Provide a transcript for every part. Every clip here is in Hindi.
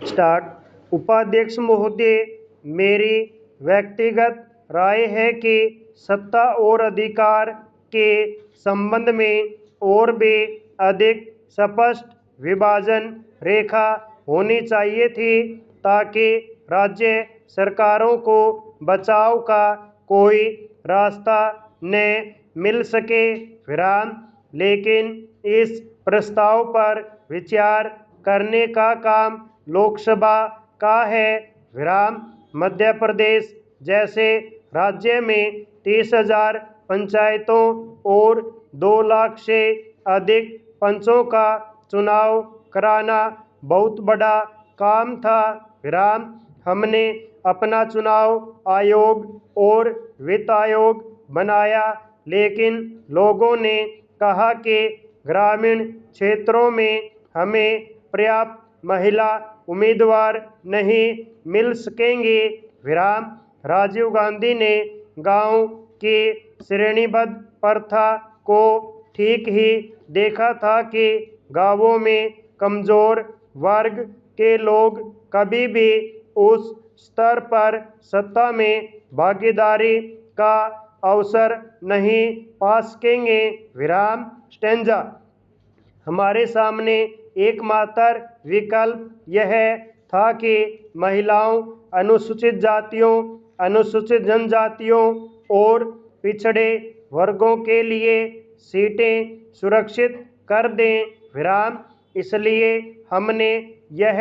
स्टार्ट। उपाध्यक्ष महोदय, मेरी व्यक्तिगत राय है कि सत्ता और अधिकार के संबंध में और भी अधिक स्पष्ट विभाजन रेखा होनी चाहिए थी ताकि राज्य सरकारों को बचाव का कोई रास्ता न मिल सके। विराम। लेकिन इस प्रस्ताव पर विचार करने का काम लोकसभा का है। विराम। मध्य प्रदेश जैसे राज्य में 30,000 पंचायतों और 2 लाख से अधिक पंचों का चुनाव कराना बहुत बड़ा काम था। विराम। हमने अपना चुनाव आयोग और वित्त आयोग बनाया, लेकिन लोगों ने कहा कि ग्रामीण क्षेत्रों में हमें पर्याप्त महिला उम्मीदवार नहीं मिल सकेंगे। विराम। राजीव गांधी ने गांव की श्रेणीबद्ध प्रथा को ठीक ही देखा था कि गांवों में कमजोर वर्ग के लोग कभी भी उस स्तर पर सत्ता में भागीदारी का अवसर नहीं पा सकेंगे। विराम। स्टेंजा। हमारे सामने एकमात्र विकल्प यह था कि महिलाओं, अनुसूचित जातियों, अनुसूचित जनजातियों और पिछड़े वर्गों के लिए सीटें सुरक्षित कर दें। विराम। इसलिए हमने यह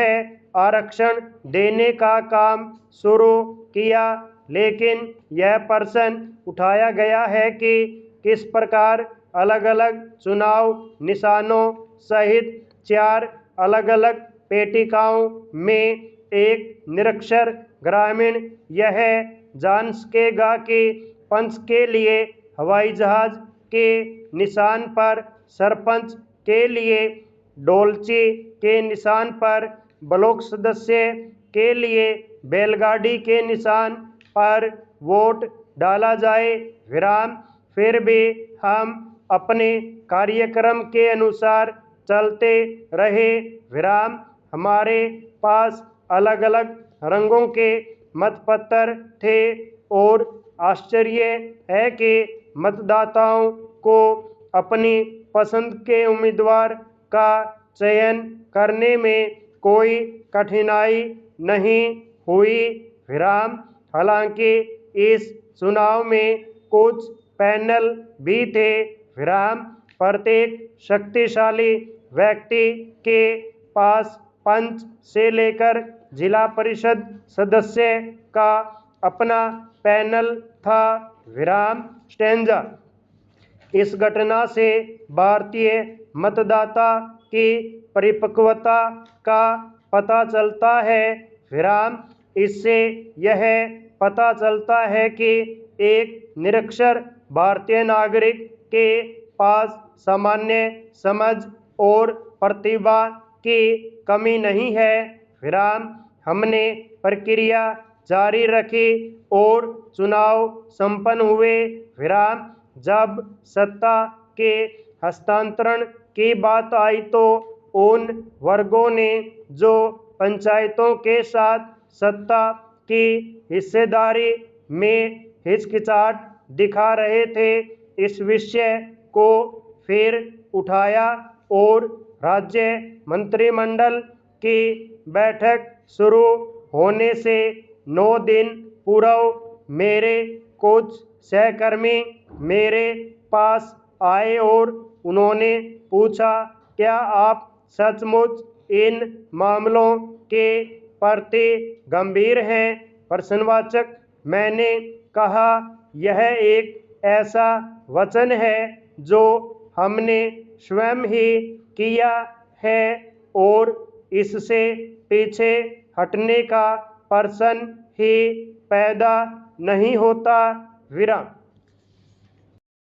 आरक्षण देने का काम शुरू किया, लेकिन यह प्रश्न उठाया गया है कि किस प्रकार अलग अलग चुनाव निशानों सहित 4 अलग अलग पेटिकाओं में एक निरक्षर ग्रामीण यह जान सकेगा कि पंच के लिए हवाई जहाज के निशान पर, सरपंच के लिए डोलची के निशान पर, ब्लॉक सदस्य के लिए बैलगाड़ी के निशान पर वोट डाला जाए। विराम। फिर भी हम अपने कार्यक्रम के अनुसार चलते रहे। विराम। हमारे पास अलग अलग रंगों के मतपत्र थे और आश्चर्य है कि मतदाताओं को अपनी पसंद के उम्मीदवार का चयन करने में कोई कठिनाई नहीं हुई। विराम। हालांकि इस चुनाव में कुछ पैनल भी थे। विराम। प्रत्येक शक्तिशाली व्यक्ति के पास पंच से लेकर जिला परिषद सदस्य का अपना पैनल था। विराम। स्टेंजा। इस घटना से भारतीय मतदाता की परिपक्वता का पता चलता है। विराम। इससे यह पता चलता है कि एक निरक्षर भारतीय नागरिक के पास सामान्य समझ और प्रतिभा की कमी नहीं है। विराम। हमने प्रक्रिया जारी रखी और चुनाव संपन्न हुए। विराम। जब सत्ता के हस्तांतरण की बात आई तो उन वर्गों ने जो पंचायतों के साथ सत्ता की हिस्सेदारी में हिचकिचाहट दिखा रहे थे, इस विषय को फिर उठाया और राज्य मंत्रिमंडल की बैठक शुरू होने से 9 दिन पूर्व मेरे कुछ सहकर्मी मेरे पास आए और उन्होंने पूछा, क्या आप सचमुच इन मामलों के प्रति गंभीर हैं? प्रश्नवाचक। मैंने कहा, यह एक ऐसा वचन है जो हमने स्वयं ही किया है और इससे पीछे हटने का प्रश्न ही पैदा नहीं होता। विराम।